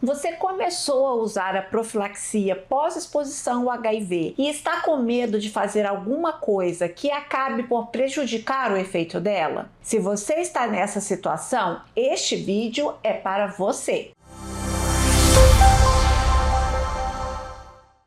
Você começou a usar a profilaxia pós-exposição ao HIV e está com medo de fazer alguma coisa que acabe por prejudicar o efeito dela? Se você está nessa situação, este vídeo é para você.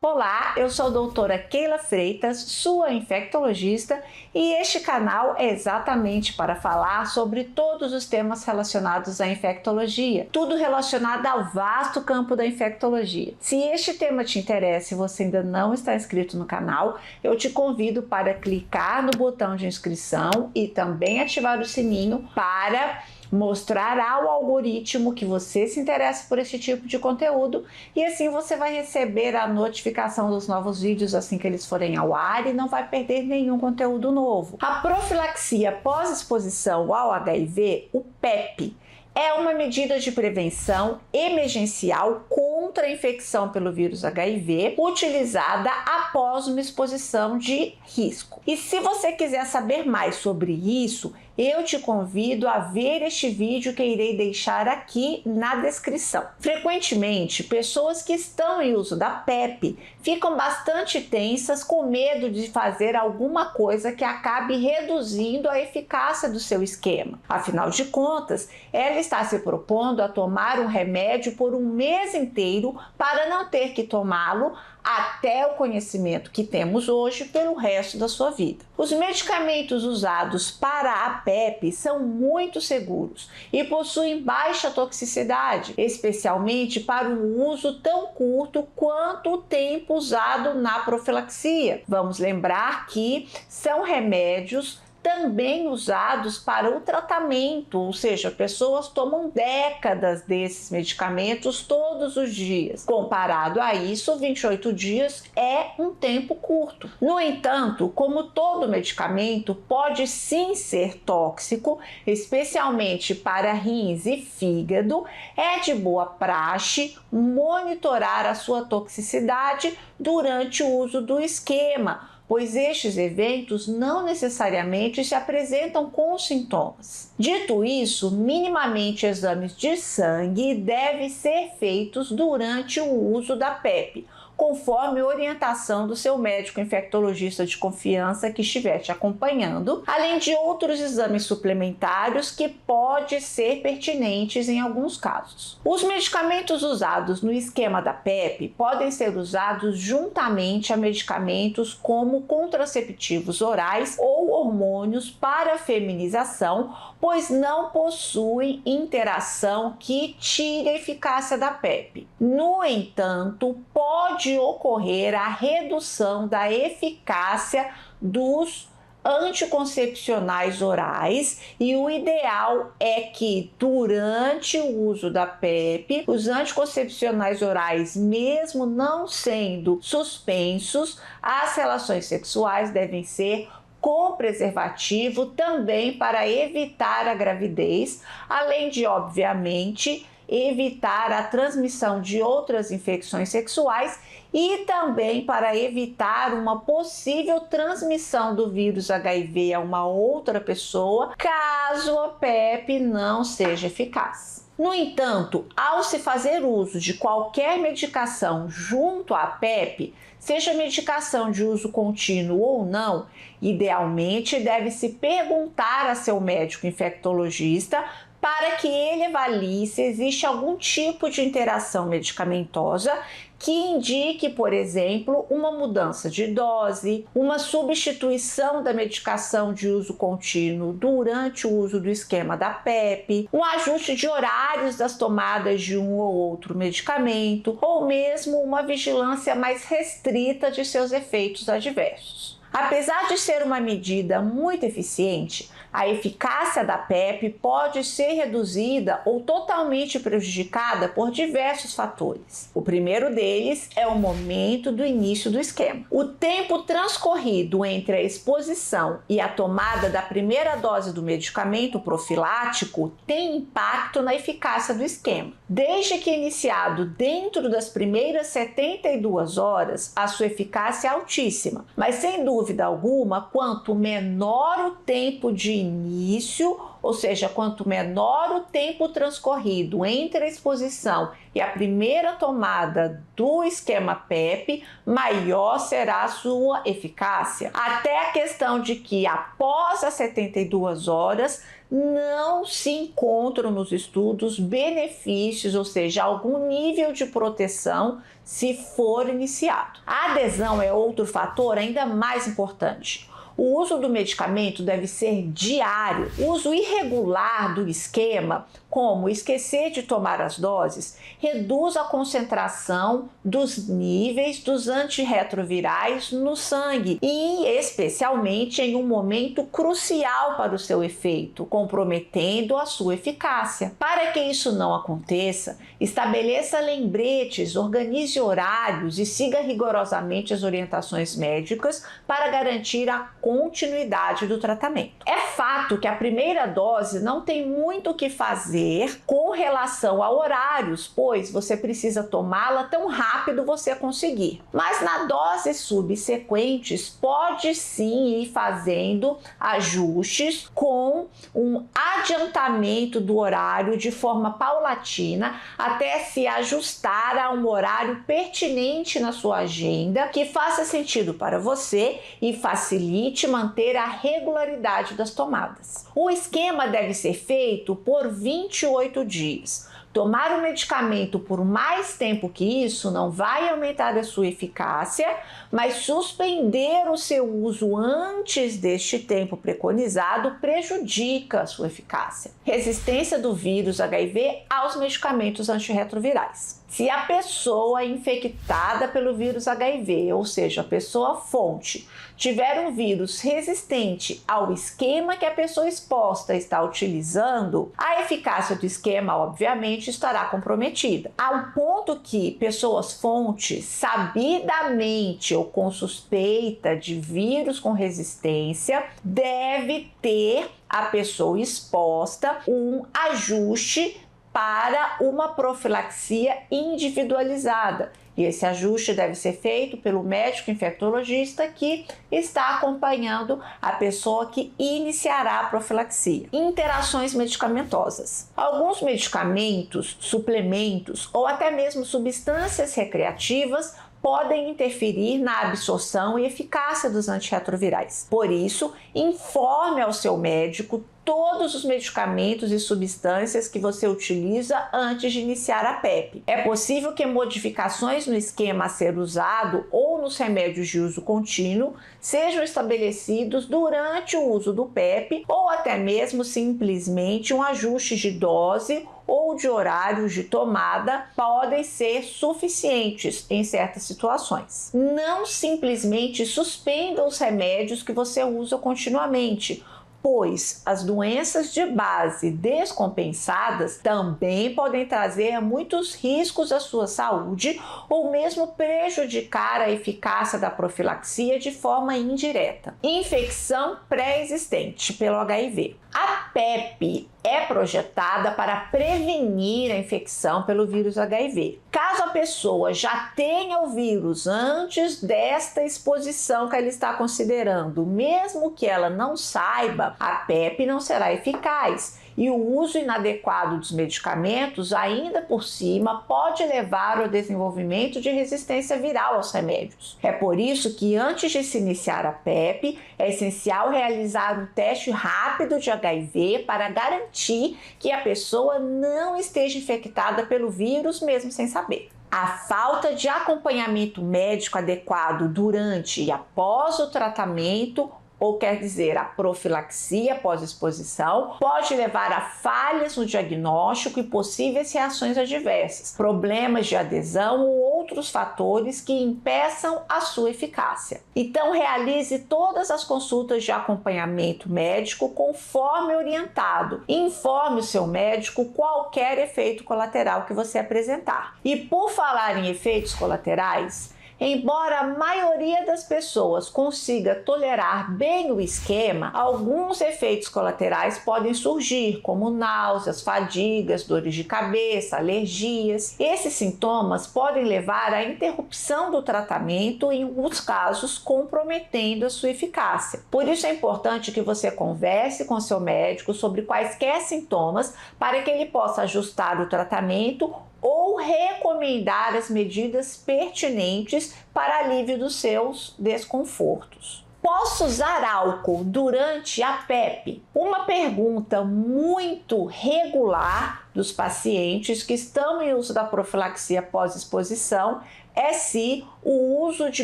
Olá, eu sou a doutora Keila Freitas, sua infectologista, e este canal é exatamente para falar sobre todos os temas relacionados à infectologia, tudo relacionado ao vasto campo da infectologia. Se este tema te interessa e você ainda não está inscrito no canal, eu te convido para clicar no botão de inscrição e também ativar o sininho para mostrar ao algoritmo que você se interessa por esse tipo de conteúdo, e assim você vai receber a notificação dos novos vídeos assim que eles forem ao ar e não vai perder nenhum conteúdo novo. A profilaxia pós-exposição ao HIV, o PEP, é uma medida de prevenção emergencial contra a infecção pelo vírus HIV, utilizada após uma exposição de risco. E se você quiser saber mais sobre isso, eu te convido a ver este vídeo que irei deixar aqui na descrição. Frequentemente, pessoas que estão em uso da PEP ficam bastante tensas com medo de fazer alguma coisa que acabe reduzindo a eficácia do seu esquema. Afinal de contas, ela está se propondo a tomar um remédio por um mês inteiro para não ter que tomá-lo até o conhecimento que temos hoje pelo resto da sua vida. Os medicamentos usados para a PEP são muito seguros e possuem baixa toxicidade, especialmente para um uso tão curto quanto o tempo usado na profilaxia. Vamos lembrar que são remédios também usados para o tratamento, ou seja, pessoas tomam décadas desses medicamentos todos os dias. Comparado a isso, 28 dias é um tempo curto. No entanto, como todo medicamento pode sim ser tóxico, especialmente para rins e fígado, é de boa praxe monitorar a sua toxicidade durante o uso do esquema, pois estes eventos não necessariamente se apresentam com sintomas. Dito isso, minimamente exames de sangue devem ser feitos durante o uso da PEP, conforme orientação do seu médico infectologista de confiança que estiver te acompanhando, além de outros exames suplementares que podem ser pertinentes em alguns casos. Os medicamentos usados no esquema da PEP podem ser usados juntamente a medicamentos como contraceptivos orais ou hormônios para feminização, pois não possuem interação que tire a eficácia da PEP. No entanto, pode ocorrer a redução da eficácia dos anticoncepcionais orais, e o ideal é que durante o uso da PEP, os anticoncepcionais orais, mesmo não sendo suspensos, as relações sexuais devem ser com preservativo também para evitar a gravidez, além de, obviamente, evitar a transmissão de outras infecções sexuais e também para evitar uma possível transmissão do vírus HIV a uma outra pessoa, caso a PEP não seja eficaz. No entanto, ao se fazer uso de qualquer medicação junto à PEP, seja medicação de uso contínuo ou não, idealmente deve-se perguntar a seu médico infectologista para que ele avalie se existe algum tipo de interação medicamentosa que indique, por exemplo, uma mudança de dose, uma substituição da medicação de uso contínuo durante o uso do esquema da PEP, um ajuste de horários das tomadas de um ou outro medicamento, ou mesmo uma vigilância mais restrita de seus efeitos adversos. Apesar de ser uma medida muito eficiente, a eficácia da PEP pode ser reduzida ou totalmente prejudicada por diversos fatores. O primeiro deles é o momento do início do esquema. O tempo transcorrido entre a exposição e a tomada da primeira dose do medicamento profilático tem impacto na eficácia do esquema. Desde que iniciado dentro das primeiras 72 horas, a sua eficácia é altíssima, mas sem dúvida alguma, quanto menor o tempo de início ou seja, quanto menor o tempo transcorrido entre a exposição e a primeira tomada do esquema PEP, maior será a sua eficácia. Até a questão de que após as 72 horas não se encontram nos estudos benefícios, ou seja, algum nível de proteção se for iniciado. A adesão é outro fator ainda mais importante. O uso do medicamento deve ser diário. O uso irregular do esquema, como esquecer de tomar as doses, reduz a concentração dos níveis dos antirretrovirais no sangue e especialmente em um momento crucial para o seu efeito, comprometendo a sua eficácia. Para que isso não aconteça, estabeleça lembretes, organize horários e siga rigorosamente as orientações médicas para garantir a continuidade do tratamento. É fato que a primeira dose não tem muito o que fazer com relação a horários, pois você precisa tomá-la tão rápido você conseguir. Mas na doses subsequentes pode sim ir fazendo ajustes com um adiantamento do horário de forma paulatina até se ajustar a um horário pertinente na sua agenda que faça sentido para você e facilite manter a regularidade das tomadas. O esquema deve ser feito por 28 dias. Tomar o medicamento por mais tempo que isso não vai aumentar a sua eficácia, mas suspender o seu uso antes deste tempo preconizado prejudica a sua eficácia. Resistência do vírus HIV aos medicamentos antirretrovirais. Se a pessoa infectada pelo vírus HIV, ou seja, a pessoa fonte, tiver um vírus resistente ao esquema que a pessoa exposta está utilizando, a eficácia do esquema, obviamente, estará comprometida. Ao ponto que pessoas fontes, sabidamente ou com suspeita de vírus com resistência, deve ter a pessoa exposta um ajuste para uma profilaxia individualizada. E esse ajuste deve ser feito pelo médico infectologista que está acompanhando a pessoa que iniciará a profilaxia. Interações medicamentosas. Alguns medicamentos, suplementos ou até mesmo substâncias recreativas podem interferir na absorção e eficácia dos antirretrovirais. Por isso, informe ao seu médico todos os medicamentos e substâncias que você utiliza antes de iniciar a PEP. É possível que modificações no esquema a ser usado ou nos remédios de uso contínuo sejam estabelecidos durante o uso do PEP ou até mesmo simplesmente um ajuste de dose ou de horários de tomada podem ser suficientes em certas situações. Não simplesmente suspenda os remédios que você usa continuamente, pois as doenças de base descompensadas também podem trazer muitos riscos à sua saúde ou mesmo prejudicar a eficácia da profilaxia de forma indireta. Infecção pré-existente pelo HIV. A PEP é projetada para prevenir a infecção pelo vírus HIV. Caso a pessoa já tenha o vírus antes desta exposição que ela está considerando, mesmo que ela não saiba, a PEP não será eficaz. E o uso inadequado dos medicamentos, ainda por cima, pode levar ao desenvolvimento de resistência viral aos remédios. É por isso que, antes de se iniciar a PEP, é essencial realizar um teste rápido de HIV para garantir que a pessoa não esteja infectada pelo vírus, mesmo sem saber. A falta de acompanhamento médico adequado durante e após o tratamento, ou quer dizer, a profilaxia pós-exposição, pode levar a falhas no diagnóstico e possíveis reações adversas, problemas de adesão ou outros fatores que impeçam a sua eficácia. Então, realize todas as consultas de acompanhamento médico conforme orientado. Informe o seu médico qualquer efeito colateral que você apresentar. E por falar em efeitos colaterais, Embora a maioria das pessoas consiga tolerar bem o esquema, alguns efeitos colaterais podem surgir, como náuseas, fadigas, dores de cabeça, alergias. Esses sintomas podem levar à interrupção do tratamento e, em alguns casos, comprometendo a sua eficácia. Por isso é importante que você converse com seu médico sobre quaisquer sintomas para que ele possa ajustar o tratamento ou recomendar as medidas pertinentes para alívio dos seus desconfortos. Posso usar álcool durante a PEP? Uma pergunta muito regular dos pacientes que estão em uso da profilaxia pós-exposição é se o uso de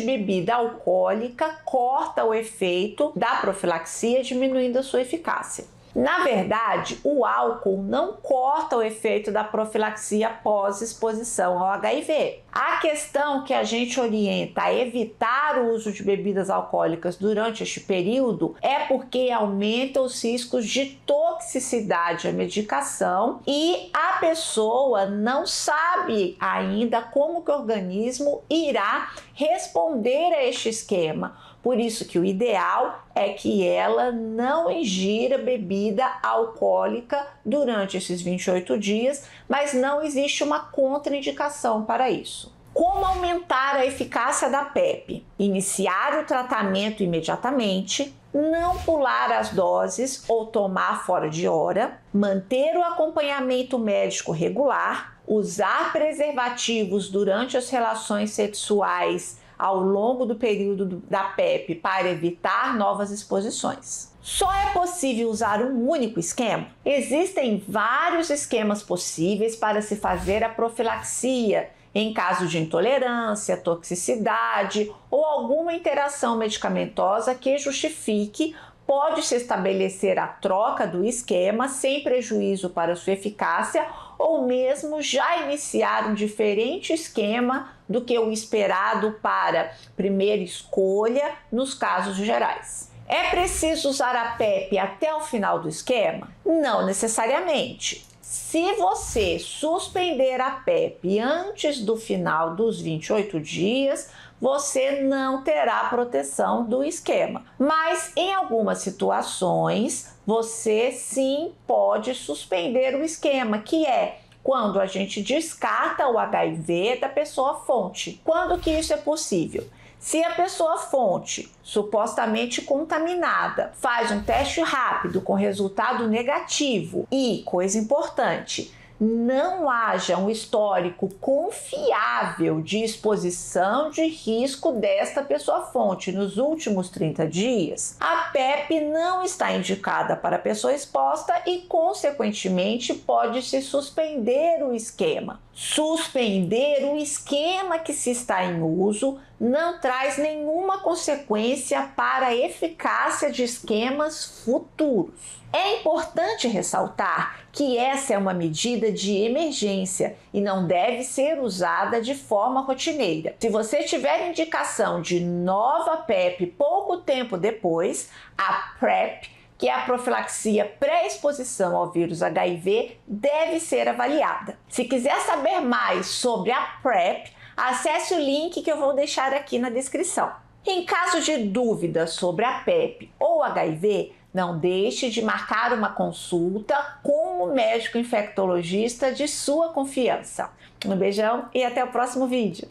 bebida alcoólica corta o efeito da profilaxia, diminuindo a sua eficácia. Na verdade, o álcool não corta o efeito da profilaxia pós-exposição ao HIV. A questão que a gente orienta a evitar o uso de bebidas alcoólicas durante este período é porque aumenta os riscos de toxicidade à medicação e a pessoa não sabe ainda como que o organismo irá responder a este esquema. Por isso que o ideal é que ela não ingira bebida alcoólica durante esses 28 dias, mas não existe uma contraindicação para isso. Como aumentar a eficácia da PEP? Iniciar o tratamento imediatamente, não pular as doses ou tomar fora de hora, manter o acompanhamento médico regular, usar preservativos durante as relações sexuais ao longo do período da PEP para evitar novas exposições. Só é possível usar um único esquema? Existem vários esquemas possíveis para se fazer a profilaxia em caso de intolerância, toxicidade ou alguma interação medicamentosa que justifique. Pode-se estabelecer a troca do esquema sem prejuízo para sua eficácia ou mesmo já iniciar um diferente esquema do que o esperado para primeira escolha nos casos gerais. É preciso usar a PEP até o final do esquema? Não necessariamente. Se você suspender a PEP antes do final dos 28 dias, você não terá proteção do esquema. Mas em algumas situações, você sim pode suspender o esquema, que é quando a gente descarta o HIV da pessoa fonte. Quando que isso é possível? Se a pessoa fonte, supostamente contaminada, faz um teste rápido com resultado negativo e, coisa importante, não haja um histórico confiável de exposição de risco desta pessoa fonte nos últimos 30 dias, a PEP não está indicada para a pessoa exposta e, consequentemente, pode-se suspender o esquema. Suspender o esquema que se está em uso não traz nenhuma consequência para a eficácia de esquemas futuros. É importante ressaltar que essa é uma medida de emergência e não deve ser usada de forma rotineira. Se você tiver indicação de nova PEP pouco tempo depois, a PrEP, que é a profilaxia pré-exposição ao vírus HIV, deve ser avaliada. Se quiser saber mais sobre a PrEP, acesse o link que eu vou deixar aqui na descrição. Em caso de dúvida sobre a PEP ou HIV, não deixe de marcar uma consulta com o médico infectologista de sua confiança. Um beijão e até o próximo vídeo.